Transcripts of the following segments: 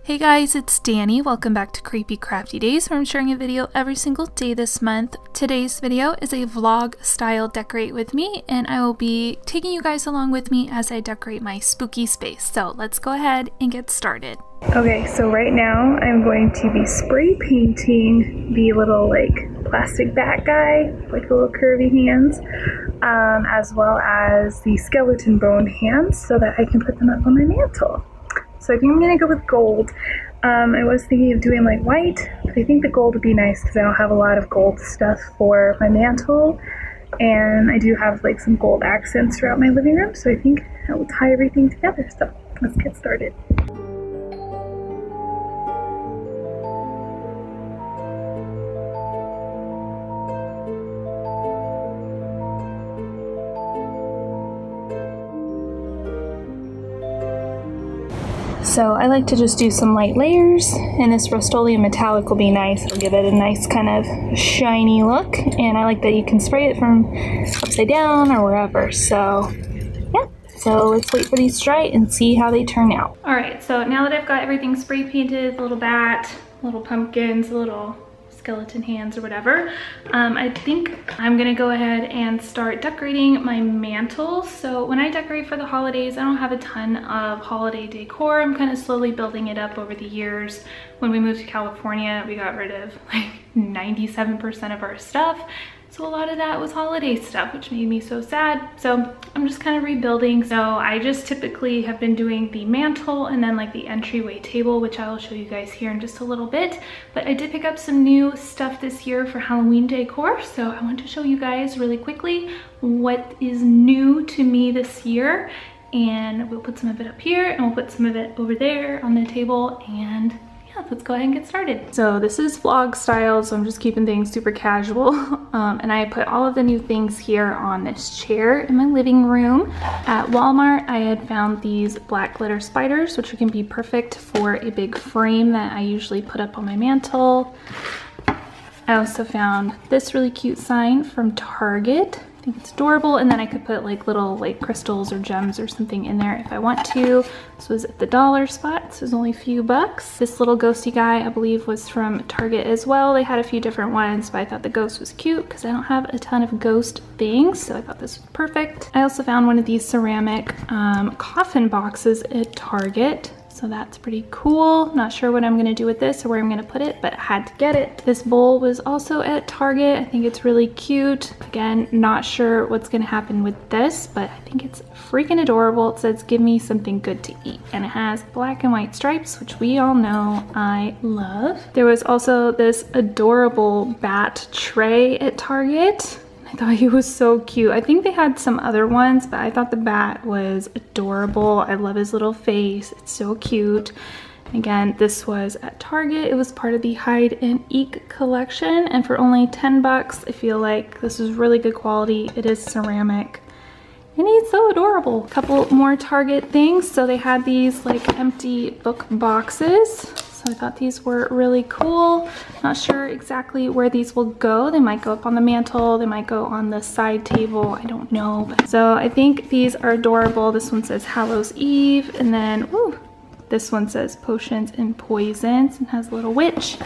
Hey guys, it's Danny. Welcome back to Creepy Crafty Days, where I'm sharing a video every single day this month. Today's video is a vlog style decorate with me, and I will be taking you guys along with me as I decorate my spooky space. So let's go ahead and get started. Okay, so right now I'm going to be spray painting the little plastic bat guy, like the little curvy hands, as well as the skeleton bone hands so that I can put them up on my mantle. So I think I'm going to go with gold. I was thinking of doing like white, but I think the gold would be nice because I don't have a lot of gold stuff for my mantle. And I do have like some gold accents throughout my living room, so I think I will tie everything together. So let's get started. So I like to just do some light layers, and this Rust-Oleum metallic will be nice. It'll give it a nice kind of shiny look, and I like that you can spray it from upside down or wherever. So yeah, so let's wait for these to dry and see how they turn out. All right, so now that I've got everything spray painted, the little bat, little pumpkins, little skeleton hands or whatever, I think I'm gonna go ahead and start decorating my mantle. So when I decorate for the holidays, I don't have a ton of holiday decor. I'm kind of slowly building it up over the years. When we moved to California, we got rid of like 97% of our stuff. So a lot of that was holiday stuff, which made me so sad. So I'm just kind of rebuilding. So I just typically have been doing the mantle and then like the entryway table, which I will show you guys here in just a little bit. But I did pick up some new stuff this year for Halloween decor. So I want to show you guys really quickly what is new to me this year. And we'll put some of it up here and we'll put some of it over there on the table, and let's go ahead and get started. So this is vlog style, so I'm just keeping things super casual. And I put all of the new things here on this chair in my living room. At Walmart, I had found these black glitter spiders, which can be perfect for a big frame that I usually put up on my mantle. I also found this really cute sign from Target. I think it's adorable, and then I could put like little crystals or gems or something in there if I want to. This was at the dollar spot, so it was only a few bucks. This little ghosty guy, I believe, was from Target as well. They had a few different ones, but I thought the ghost was cute because I don't have a ton of ghost things, so I thought this was perfect. I also found one of these ceramic coffin boxes at Target. So that's pretty cool. Not sure what I'm gonna do with this or where I'm gonna put it, but I had to get it. This bowl was also at Target. I think it's really cute. Again, not sure what's gonna happen with this, but I think it's freaking adorable. It says, "Give me something good to eat." And it has black and white stripes, which we all know I love. There was also this adorable bat tray at Target. I thought he was so cute. I think they had some other ones, but I thought the bat was adorable. I love his little face. It's so cute. Again, this was at Target. It was part of the Hide and Eek collection, and for only 10 bucks, I feel like this is really good quality. It is ceramic, and he's so adorable. A couple more Target things. So they had these empty book boxes. So I thought these were really cool. Not sure exactly where these will go. They might go up on the mantle. They might go on the side table. I don't know. So I think these are adorable. This one says Hallows Eve. And then, ooh, this one says Potions and Poisons and has a little witch.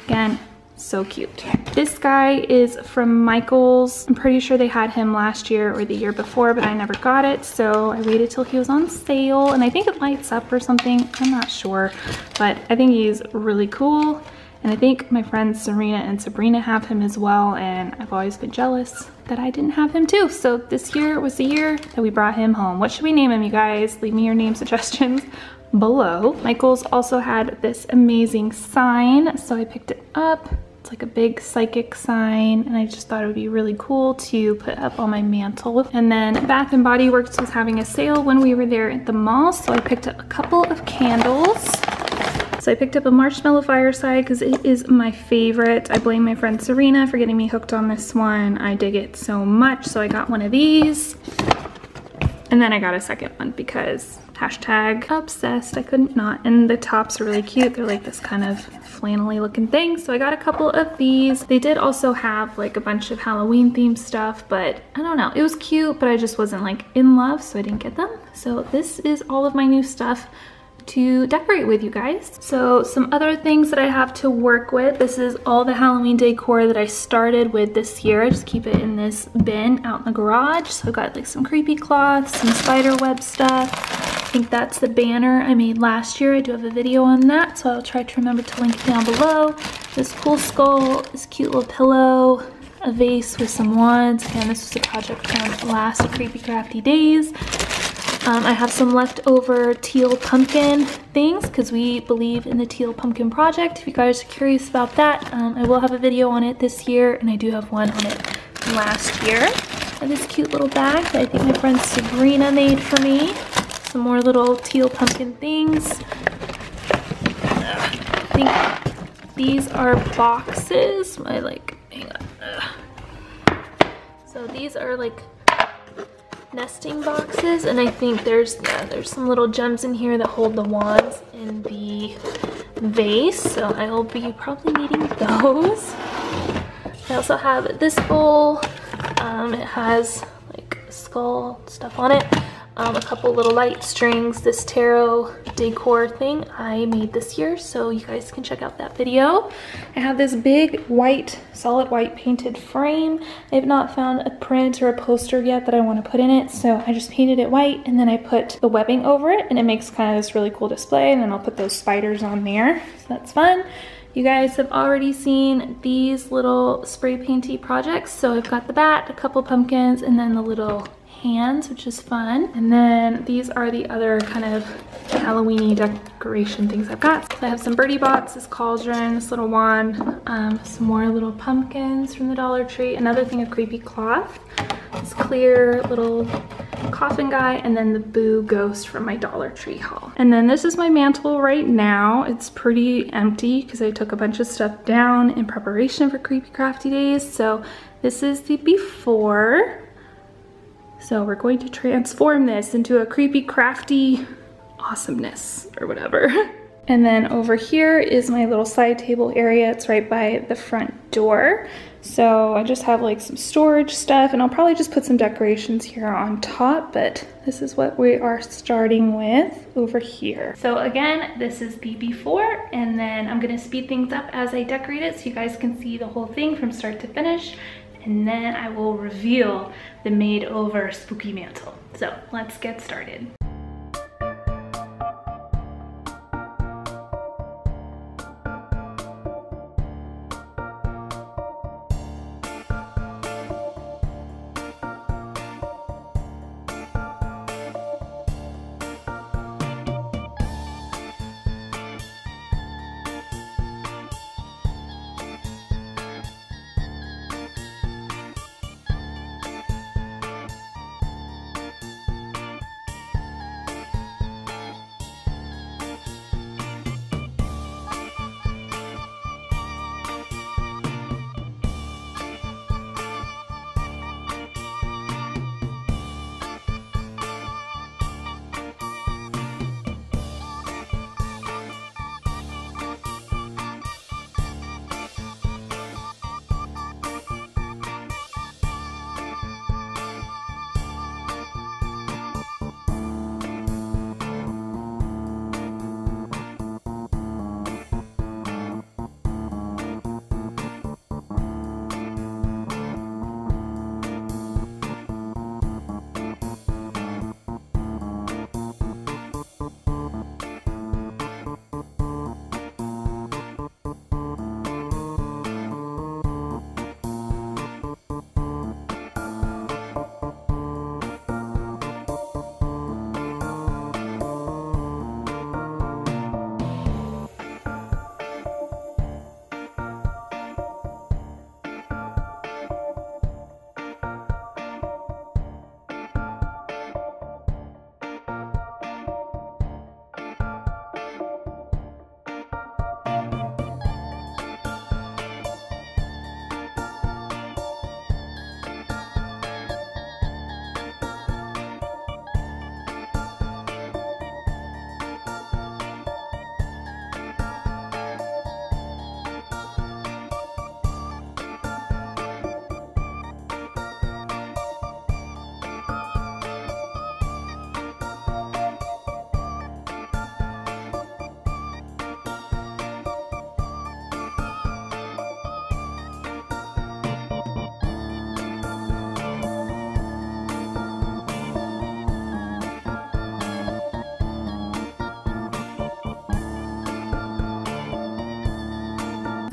Again, so cute. This guy is from Michael's. I'm pretty sure they had him last year or the year before, but I never got it. So I waited till he was on sale, and I think it lights up or something. I'm not sure, but I think he's really cool. And I think my friends Serena and Sabrina have him as well, and I've always been jealous that I didn't have him too. So this year was the year that we brought him home. What should we name him, you guys? Leave me your name suggestions below. Michael's also had this amazing sign, so I picked it up. It's like a big psychic sign, and I just thought it would be really cool to put up on my mantle. And then Bath and Body Works was having a sale when we were there at the mall, so I picked up a couple of candles. So I picked up a marshmallow fireside because it is my favorite. I blame my friend Serena for getting me hooked on this one. I dig it so much, so I got one of these. And then I got a second one because hashtag obsessed, I couldn't not. And the tops are really cute. They're like this kind of flannelly looking thing. So I got a couple of these. They did also have like a bunch of Halloween themed stuff, but I don't know. It was cute, but I just wasn't like in love, so I didn't get them. So this is all of my new stuff. to decorate with you guys. So some other things that I have to work with. This is all the Halloween decor that I started with this year. I just keep it in this bin out in the garage. So I've got like some creepy cloths, some spider web stuff. I think that's the banner I made last year. I do have a video on that, so I'll try to remember to link it down below. This cool skull, this cute little pillow, a vase with some wands. Again, this was a project from last Creepy Crafty Days. I have some leftover teal pumpkin things because we believe in the teal pumpkin project. If you guys are curious about that, I will have a video on it this year, and I do have one on it last year. And this cute little bag that I think my friend Sabrina made for me. Some more little teal pumpkin things. I think these are boxes. Hang on. So these are like nesting boxes, and I think there's some little gems in here that hold the wands in the vase, so I will be probably needing those. I also have this bowl. It has like skull stuff on it, a couple little light strings, this tarot decor thing I made this year, so you guys can check out that video. I have this big white, solid white painted frame. I have not found a print or a poster yet that I want to put in it, so I just painted it white, and then I put the webbing over it, and it makes kind of this really cool display, and then I'll put those spiders on there, so that's fun. You guys have already seen these little spray painty projects, so I've got the bat, a couple pumpkins, and then the little hands, which is fun. And then these are the other kind of Halloween-y decoration things I've got. So I have some birdie box, this cauldron, this little wand, some more little pumpkins from the Dollar Tree, another thing of creepy cloth, this clear little coffin guy, and then the Boo ghost from my Dollar Tree haul. And then this is my mantle right now. It's pretty empty because I took a bunch of stuff down in preparation for Creepy Crafty Days. So this is the before. So we're going to transform this into a creepy crafty awesomeness or whatever. And then over here is my little side table area. It's right by the front door. So I just have like some storage stuff, and I'll probably just put some decorations here on top, but this is what we are starting with over here. So again, this is the before, and then I'm gonna speed things up as I decorate it so you guys can see the whole thing from start to finish. And then I will reveal the made over spooky mantle. So let's get started.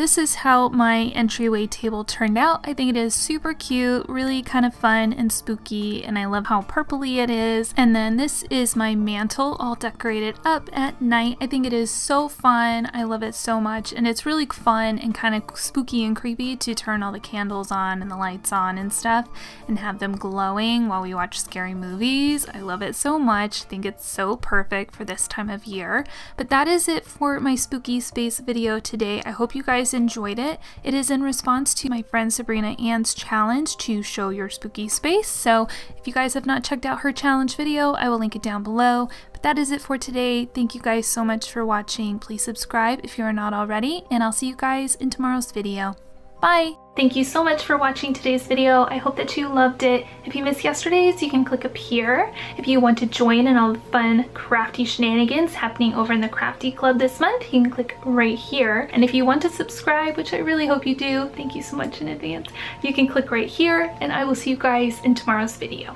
this is how my entryway table turned out. I think it is super cute, really kind of fun and spooky, and I love how purpley it is. And then this is my mantle all decorated up at night. I think it is so fun. I love it so much, and it's really fun and kind of spooky and creepy to turn all the candles on and the lights on and stuff and have them glowing while we watch scary movies. I love it so much. I think it's so perfect for this time of year. But that is it for my spooky space video today. I hope you guys enjoyed it. It is in response to my friend Sabrina Ann's challenge to show your spooky space. So if you guys have not checked out her challenge video, I will link it down below. But that is it for today. Thank you guys so much for watching. Please subscribe if you are not already, and I'll see you guys in tomorrow's video. Bye! Thank you so much for watching today's video. I hope that you loved it. If you missed yesterday's, you can click up here. If you want to join in all the fun crafty shenanigans happening over in the Crafty Club this month, you can click right here. And if you want to subscribe, which I really hope you do, thank you so much in advance, you can click right here, and I will see you guys in tomorrow's video.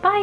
Bye!